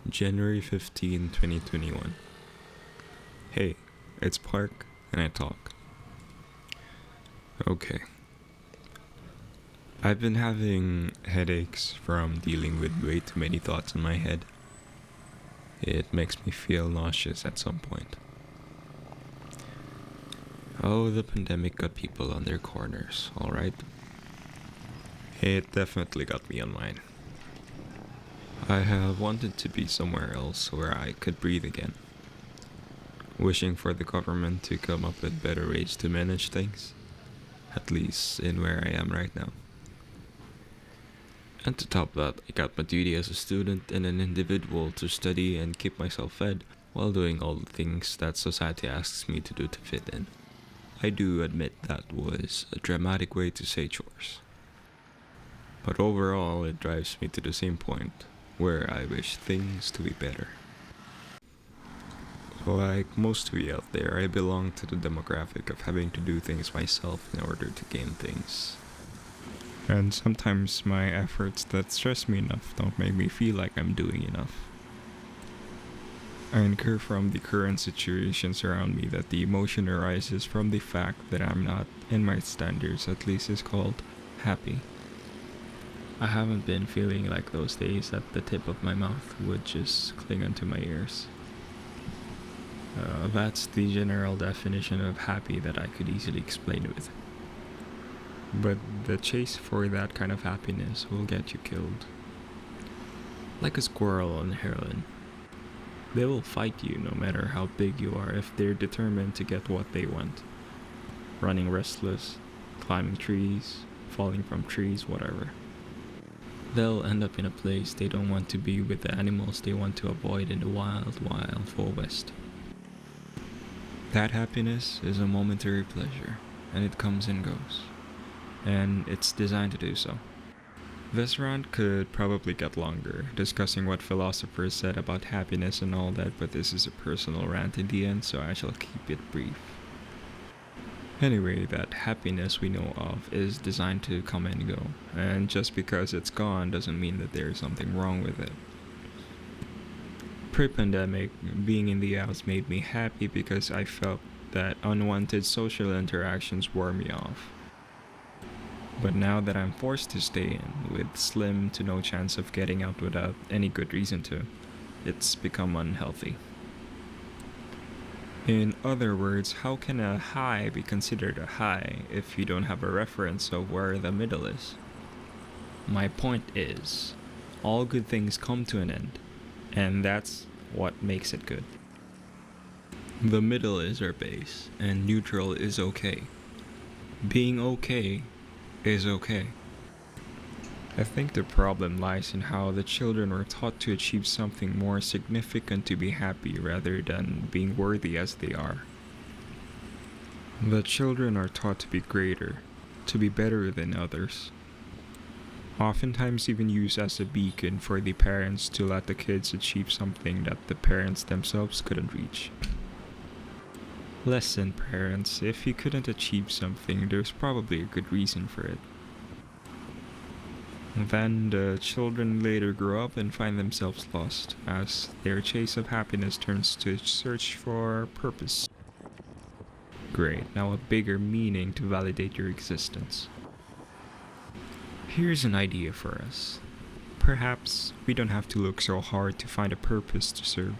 January 15, 2021. Hey, it's Park, and I talk. Okay. I've been having headaches from dealing with way too many thoughts in my head. It makes me feel nauseous at some point. Oh, the pandemic got people on their corners, alright? It definitely got me on mine. I have wanted to be somewhere else where I could breathe again. Wishing for the government to come up with better ways to manage things, at least in where I am right now. And to top that, I got my duty as a student and an individual to study and keep myself fed while doing all the things that society asks me to do to fit in. I do admit that was a dramatic way to say chores. But overall, it drives me to the same point, where I wish things to be better. Like most of you out there, I belong to the demographic of having to do things myself in order to gain things. And sometimes my efforts that stress me enough don't make me feel like I'm doing enough. I incur from the current situations around me that the emotion arises from the fact that I'm not, in my standards at least, is called happy. I haven't been feeling like those days that the tip of my mouth would just cling onto my ears. That's the general definition of happy that I could easily explain with. But the chase for that kind of happiness will get you killed. Like a squirrel on heroin. They will fight you no matter how big you are if they're determined to get what they want. Running restless, climbing trees, falling from trees, whatever. They'll end up in a place they don't want to be with the animals they want to avoid in the wild, wild Far West. That happiness is a momentary pleasure, and it comes and goes. And it's designed to do so. This rant could probably get longer, discussing what philosophers said about happiness and all that, but this is a personal rant in the end, so I shall keep it brief. Anyway, that happiness we know of is designed to come and go, and just because it's gone doesn't mean that there is something wrong with it. Pre-pandemic, being in the house made me happy because I felt that unwanted social interactions wore me off. But now that I'm forced to stay in, with slim to no chance of getting out without any good reason to, it's become unhealthy. In other words, how can a high be considered a high if you don't have a reference of where the middle is? My point is, all good things come to an end, and that's what makes it good. The middle is our base, and neutral is okay. Being okay is okay. I think the problem lies in how the children were taught to achieve something more significant to be happy rather than being worthy as they are. The children are taught to be greater, to be better than others. Oftentimes even used as a beacon for the parents to let the kids achieve something that the parents themselves couldn't reach. Listen, parents, if you couldn't achieve something, there's probably a good reason for it. Then the children later grow up and find themselves lost, as their chase of happiness turns to a search for purpose. Great, now a bigger meaning to validate your existence. Here's an idea for us. Perhaps we don't have to look so hard to find a purpose to serve.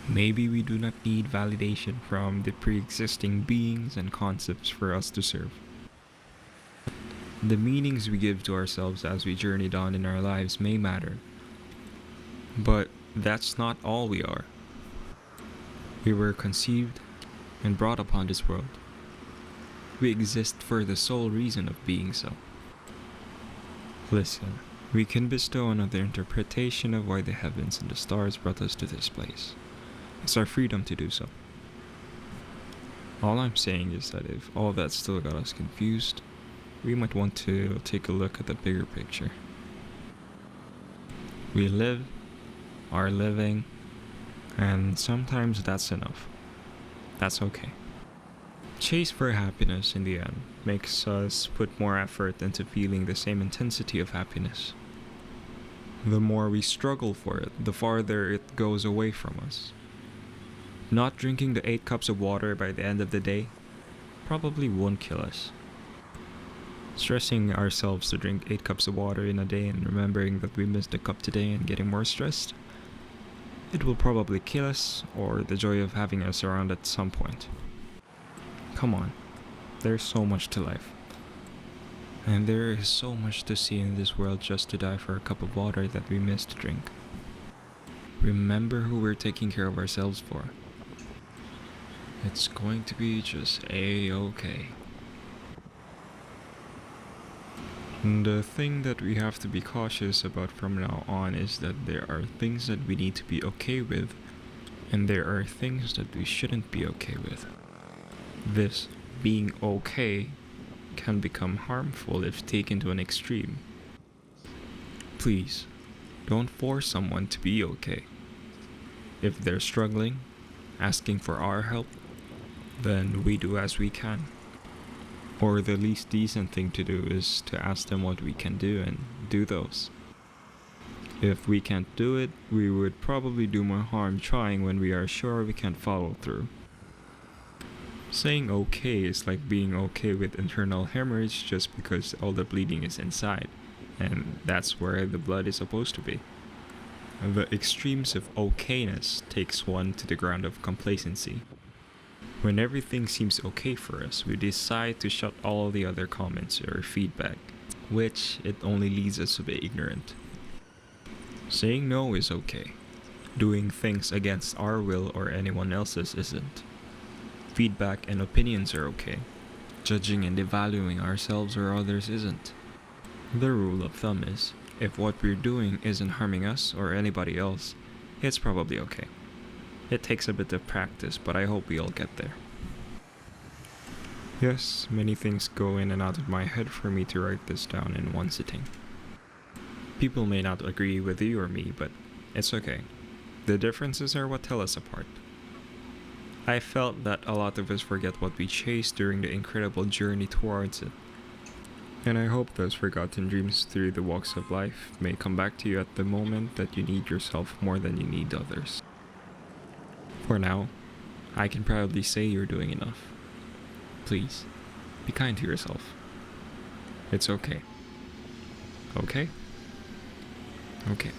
Maybe we do not need validation from the pre-existing beings and concepts for us to serve. The meanings we give to ourselves as we journey on in our lives may matter, but that's not all we are. We were conceived and brought upon this world. We exist for the sole reason of being so. Listen, we can bestow another interpretation of why the heavens and the stars brought us to this place. It's our freedom to do so. All I'm saying is that if all that still got us confused, we might want to take a look at the bigger picture. We live, are living, and sometimes that's enough. That's okay. Chase for happiness in the end makes us put more effort into feeling the same intensity of happiness. The more we struggle for it, the farther it goes away from us. Not drinking the 8 cups of water by the end of the day probably won't kill us. Stressing ourselves to drink 8 cups of water in a day and remembering that we missed a cup today and getting more stressed, it will probably kill us or the joy of having us around at some point. Come on, there's so much to life. And there is so much to see in this world just to die for a cup of water that we missed to drink. Remember who we're taking care of ourselves for. It's going to be just A-okay. The thing that we have to be cautious about from now on is that there are things that we need to be okay with, and there are things that we shouldn't be okay with. This being okay can become harmful if taken to an extreme. Please, don't force someone to be okay. If they're struggling, asking for our help, then we do as we can. Or the least decent thing to do is to ask them what we can do and do those. If we can't do it, we would probably do more harm trying when we are sure we can't follow through. Saying okay is like being okay with internal hemorrhage just because all the bleeding is inside, and that's where the blood is supposed to be. The extremes of okayness takes one to the ground of complacency. When everything seems okay for us, we decide to shut all the other comments or feedback, which it only leads us to be ignorant. Saying no is okay. Doing things against our will or anyone else's isn't. Feedback and opinions are okay. Judging and devaluing ourselves or others isn't. The rule of thumb is, if what we're doing isn't harming us or anybody else, it's probably okay. It takes a bit of practice, but I hope we all get there. Yes, many things go in and out of my head for me to write this down in one sitting. People may not agree with you or me, but it's okay. The differences are what tell us apart. I felt that a lot of us forget what we chased during the incredible journey towards it. And I hope those forgotten dreams through the walks of life may come back to you at the moment that you need yourself more than you need others. For now, I can proudly say you're doing enough. Please, be kind to yourself. It's okay. Okay? Okay.